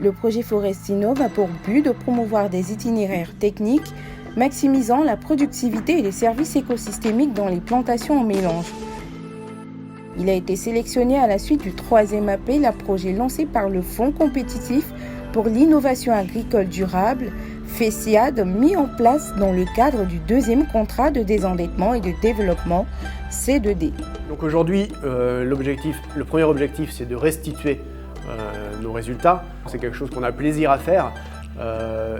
Le projet Forestinov a pour but de promouvoir des itinéraires techniques maximisant la productivité et les services écosystémiques dans les plantations en mélange. Il a été sélectionné à la suite du 3e appel à projet lancé par le Fonds compétitif pour l'innovation agricole durable, FESIAD, mis en place dans le cadre du 2e contrat de désendettement et de développement, C2D. Donc aujourd'hui, le premier objectif, c'est de restituer nos résultats. C'est quelque chose qu'on a plaisir à faire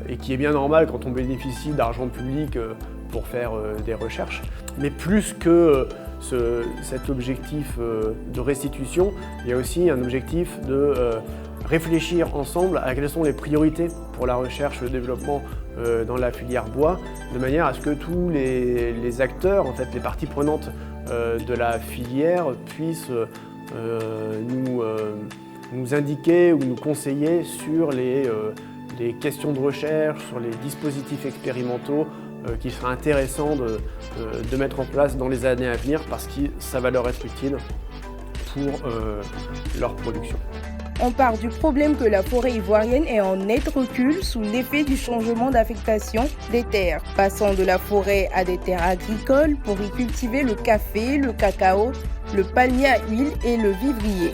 et qui est bien normal quand on bénéficie d'argent public pour faire des recherches. Mais plus que cet objectif de restitution, il y a aussi un objectif de réfléchir ensemble à quelles sont les priorités pour la recherche et le développement dans la filière bois, de manière à ce que tous les acteurs, en fait, les parties prenantes de la filière puissent nous indiquer ou nous conseiller sur les questions de recherche, sur les dispositifs expérimentaux qu'il sera intéressant de mettre en place dans les années à venir parce que ça va leur être utile pour leur production. On part du problème que la forêt ivoirienne est en net recul sous l'effet du changement d'affectation des terres, passant de la forêt à des terres agricoles pour y cultiver le café, le cacao, le palmier à huile et le vivrier.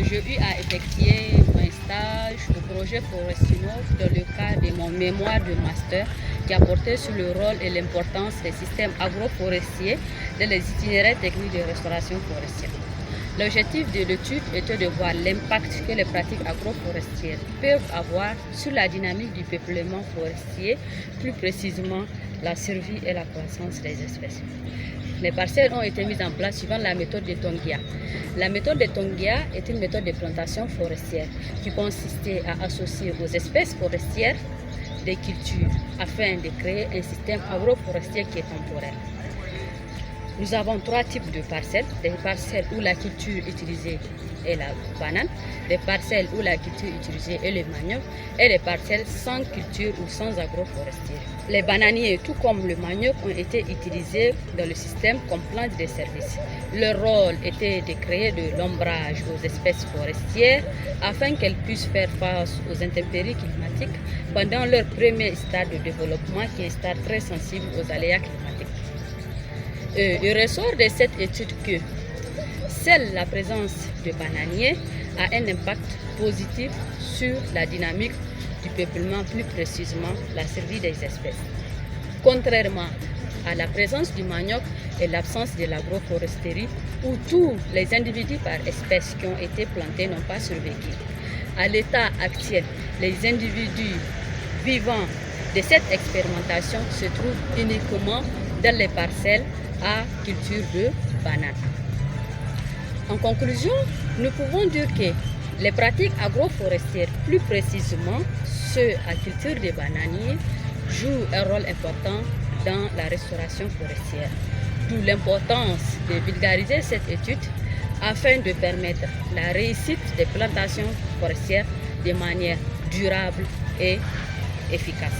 J'ai eu à effectuer un stage au projet Forestinov dans le cadre de mon mémoire de master qui a porté sur le rôle et l'importance des systèmes agroforestiers dans les itinéraires techniques de restauration forestière. L'objectif de l'étude était de voir l'impact que les pratiques agroforestières peuvent avoir sur la dynamique du peuplement forestier, plus précisément la survie et la croissance des espèces. Les parcelles ont été mises en place suivant la méthode de Tongia. La méthode de Tongia est une méthode de plantation forestière qui consistait à associer aux espèces forestières des cultures afin de créer un système agroforestier qui est temporaire. Nous avons 3 types de parcelles, des parcelles où la culture utilisée est la banane, des parcelles où la culture utilisée est le manioc et des parcelles sans culture ou sans agroforestier. Les bananiers, tout comme le manioc, ont été utilisés dans le système comme plante de service. Leur rôle était de créer de l'ombrage aux espèces forestières afin qu'elles puissent faire face aux intempéries climatiques pendant leur premier stade de développement qui est un stade très sensible aux aléas climatiques. Il ressort de cette étude que seule la présence de bananiers a un impact positif sur la dynamique du peuplement, plus précisément la survie des espèces. Contrairement à la présence du manioc et l'absence de l'agroforesterie, où tous les individus par espèce qui ont été plantés n'ont pas survécu. À l'état actuel, les individus vivants de cette expérimentation se trouvent uniquement dans les parcelles à culture de bananes. En conclusion, nous pouvons dire que les pratiques agroforestières, plus précisément ceux à culture des bananiers, jouent un rôle important dans la restauration forestière. D'où l'importance de vulgariser cette étude afin de permettre la réussite des plantations forestières de manière durable et efficace.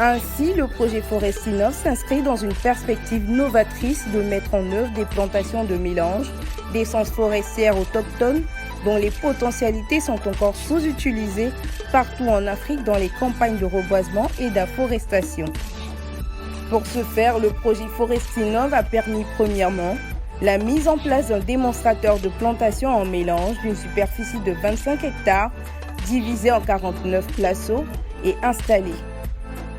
Ainsi, le projet Forestinov s'inscrit dans une perspective novatrice de mettre en œuvre des plantations de mélange d'essences forestières autochtones dont les potentialités sont encore sous-utilisées partout en Afrique dans les campagnes de reboisement et d'afforestation. Pour ce faire, le projet Forestinov a permis premièrement la mise en place d'un démonstrateur de plantation en mélange d'une superficie de 25 hectares divisé en 49 placeaux et installé.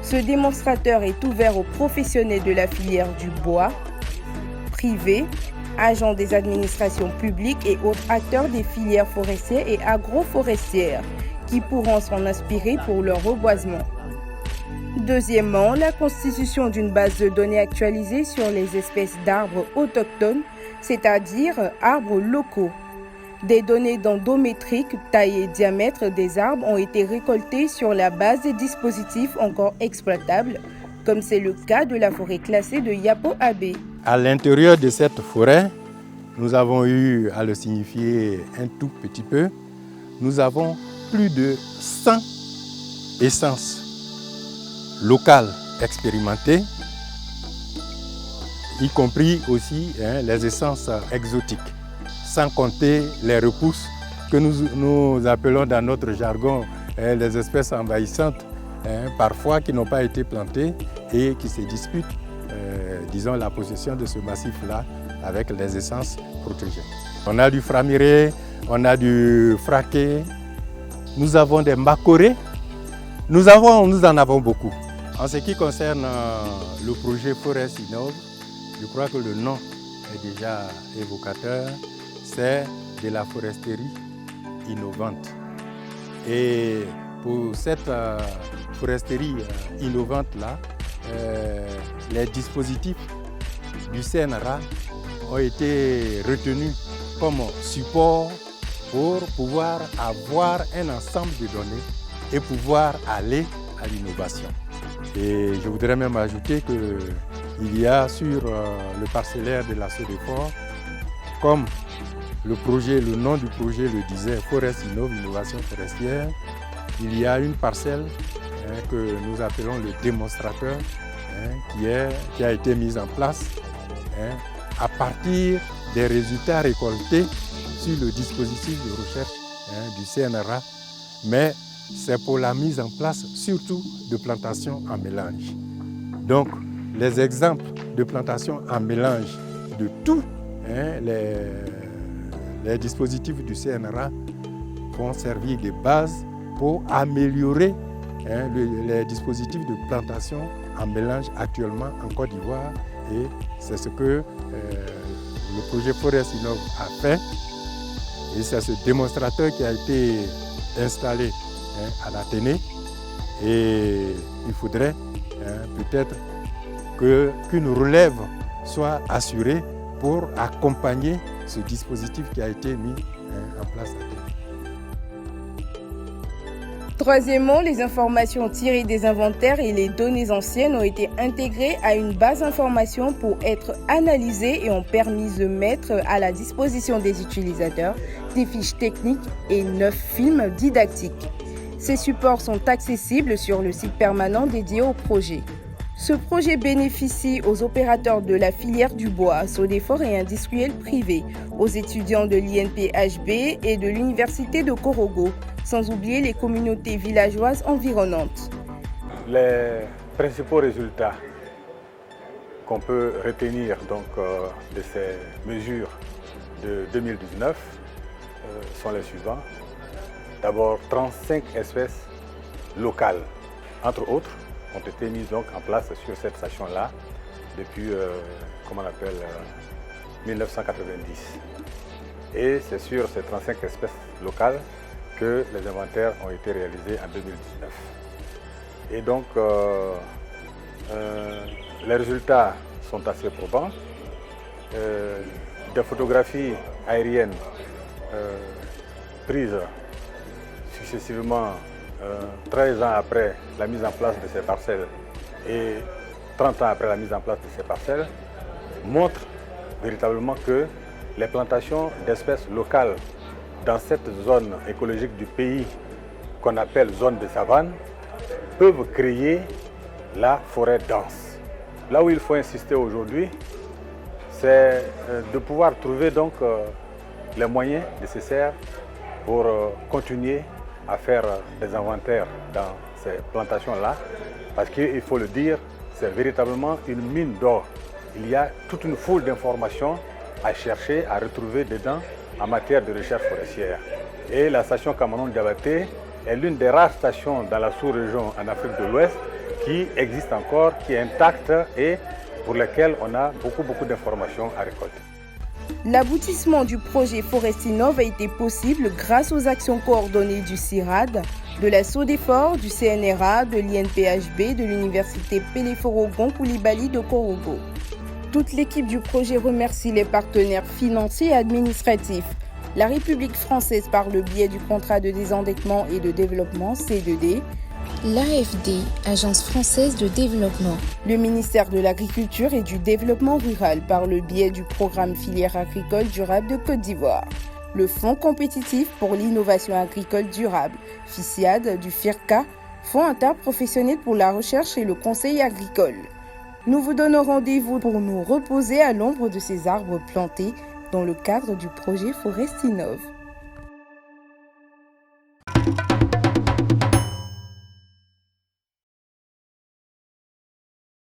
Ce démonstrateur est ouvert aux professionnels de la filière du bois, privés, agents des administrations publiques et autres acteurs des filières forestières et agroforestières qui pourront s'en inspirer pour leur reboisement. Deuxièmement, la constitution d'une base de données actualisée sur les espèces d'arbres autochtones, c'est-à-dire arbres locaux. Des données dendométriques, taille et diamètre des arbres ont été récoltées sur la base des dispositifs encore exploitables, comme c'est le cas de la forêt classée de Yapo-Abé. À l'intérieur de cette forêt, nous avons eu à le signifier un tout petit peu, nous avons plus de 100 essences locales expérimentées, y compris aussi les essences exotiques, sans compter les repousses que nous appelons dans notre jargon les espèces envahissantes, parfois qui n'ont pas été plantées et qui se disputent, disons, la possession de ce massif-là avec les essences protégées. On a du framiré, on a du fraqué, nous avons des macorés, nous en avons beaucoup. En ce qui concerne le projet Forest Innove, je crois que le nom est déjà évocateur, c'est de la foresterie innovante. Et pour cette foresterie innovante-là, les dispositifs du CNRA ont été retenus comme support pour pouvoir avoir un ensemble de données et pouvoir aller à l'innovation. Et je voudrais même ajouter qu'il y a sur le parcellaire de la SODEFOR, comme le nom du projet le disait, Forest Innove, innovation forestière, il y a une parcelle que nous appelons le démonstrateur qui a été mise en place à partir des résultats récoltés sur le dispositif de recherche du CNRA, mais c'est pour la mise en place surtout de plantations en mélange. Donc les exemples de plantations en mélange de tous les dispositifs du CNRA vont servir de base pour améliorer les dispositifs de plantation en mélange actuellement en Côte d'Ivoire, et c'est ce que le projet Forest Innove a fait, et c'est ce démonstrateur qui a été installé à l'Athénée, et il faudrait peut-être qu'une relève soit assurée pour accompagner ce dispositif qui a été mis en place à Athénée. Troisièmement, les informations tirées des inventaires et les données anciennes ont été intégrées à une base d'informations pour être analysées et ont permis de mettre à la disposition des utilisateurs des fiches techniques et 9 films didactiques. Ces supports sont accessibles sur le site permanent dédié au projet. Ce projet bénéficie aux opérateurs de la filière du bois, SODEFOR et industriels privés, aux étudiants de l'INPHB et de l'Université de Korogo, sans oublier les communautés villageoises environnantes. Les principaux résultats qu'on peut retenir de ces mesures de 2019 sont les suivants. D'abord, 35 espèces locales, entre autres, ont été mises en place sur cette station-là depuis 1990. Et c'est sur ces 35 espèces locales que les inventaires ont été réalisés en 2019. Et donc, les résultats sont assez probants. Des photographies aériennes prises successivement 13 ans après la mise en place de ces parcelles et 30 ans après la mise en place de ces parcelles montrent véritablement que les plantations d'espèces locales dans cette zone écologique du pays qu'on appelle zone de savane peuvent créer la forêt dense. Là où il faut insister aujourd'hui, c'est de pouvoir trouver donc les moyens nécessaires pour continuer à faire des inventaires dans ces plantations-là, parce qu'il faut le dire, c'est véritablement une mine d'or. Il y a toute une foule d'informations à chercher, à retrouver dedans en matière de recherche forestière. Et la station Kamanon-Diabaté est l'une des rares stations dans la sous-région en Afrique de l'Ouest qui existe encore, qui est intacte et pour laquelle on a beaucoup d'informations à récolter. L'aboutissement du projet Forest Innove a été possible grâce aux actions coordonnées du CIRAD, de la SODEFOR, du CNRA, de l'INPHB, de l'Université Péléforo-Gon Coulibaly de Korogo. Toute l'équipe du projet remercie les partenaires financiers et administratifs, la République française par le biais du contrat de désendettement et de développement C2D, l'AFD, Agence française de développement, le ministère de l'Agriculture et du Développement rural par le biais du programme filière agricole durable de Côte d'Ivoire, le Fonds compétitif pour l'innovation agricole durable, FICIAD du FIRCA, Fonds interprofessionnel pour la recherche et le conseil agricole. Nous vous donnons rendez-vous pour nous reposer à l'ombre de ces arbres plantés dans le cadre du projet Forest Innove.